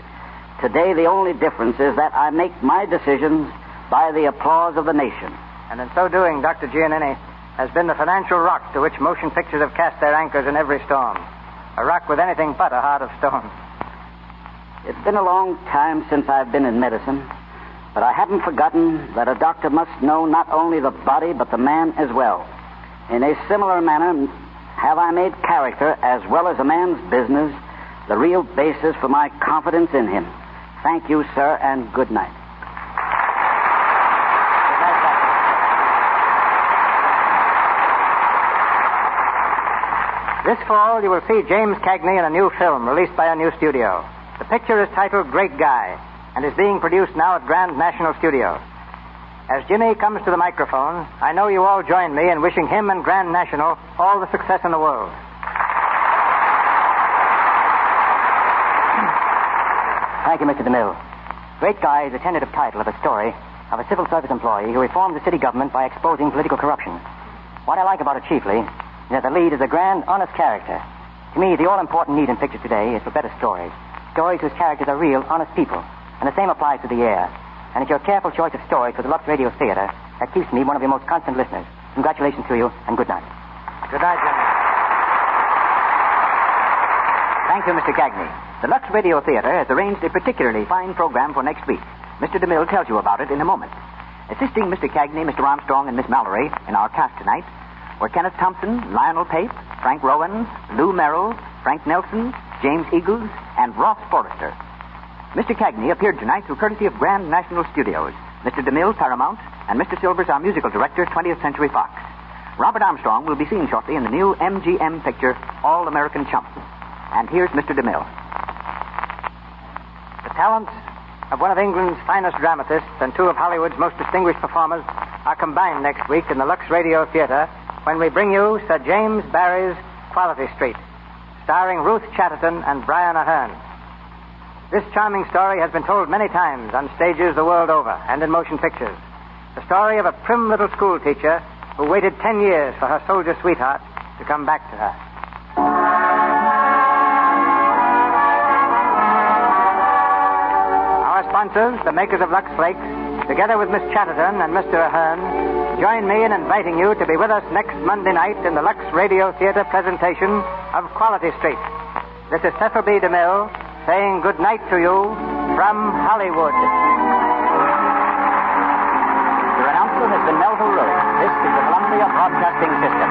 Today, the only difference is that I make my decisions by the applause of the nation. And in so doing, Dr. Giannini has been the financial rock to which motion pictures have cast their anchors in every storm. A rock with anything but a heart of stone. It's been a long time since I've been in medicine, but I haven't forgotten that a doctor must know not only the body, but the man as well. In a similar manner, have I made character, as well as a man's business, the real basis for my confidence in him. Thank you, sir, and good night. This fall, you will see James Cagney in a new film released by a new studio. The picture is titled Great Guy and is being produced now at Grand National Studios. As Jimmy comes to the microphone, I know you all join me in wishing him and Grand National all the success in the world. Thank you, Mr. DeMille. Great Guy is a tentative title of a story of a civil service employee who reformed the city government by exposing political corruption. What I like about it chiefly is that the lead is a grand, honest character. To me, the all-important need in pictures today is for better stories. Stories whose characters are real, honest people. And the same applies to the air. And it's your careful choice of stories for the Lux Radio Theater that keeps me one of your most constant listeners. Congratulations to you, and good night. Good night, Jimmy. Thank you, Mr. Cagney. The Lux Radio Theater has arranged a particularly fine program for next week. Mr. DeMille tells you about it in a moment. Assisting Mr. Cagney, Mr. Armstrong, and Miss Mallory in our cast tonight were Kenneth Thompson, Lionel Pape, Frank Rowan, Lou Merrill, Frank Nelson, James Eagles, and Ross Forrester. Mr. Cagney appeared tonight through courtesy of Grand National Studios, Mr. DeMille, Paramount, and Mr. Silvers, our musical director, 20th Century Fox. Robert Armstrong will be seen shortly in the new MGM picture, All American Chump. And here's Mr. DeMille. The talents of one of England's finest dramatists and two of Hollywood's most distinguished performers are combined next week in the Lux Radio Theater when we bring you Sir James Barrie's Quality Street, starring Ruth Chatterton and Brian Aherne. This charming story has been told many times on stages the world over and in motion pictures. The story of a prim little school teacher who waited 10 years for her soldier sweetheart to come back to her. Our sponsors, the makers of Lux Flakes, together with Miss Chatterton and Mr. Aherne, join me in inviting you to be with us next Monday night in the Lux Radio Theater presentation of Quality Street. This is Cecil B. DeMille saying good night to you from Hollywood. Your announcer has been Melville Ruiz. This is the Columbia Broadcasting System.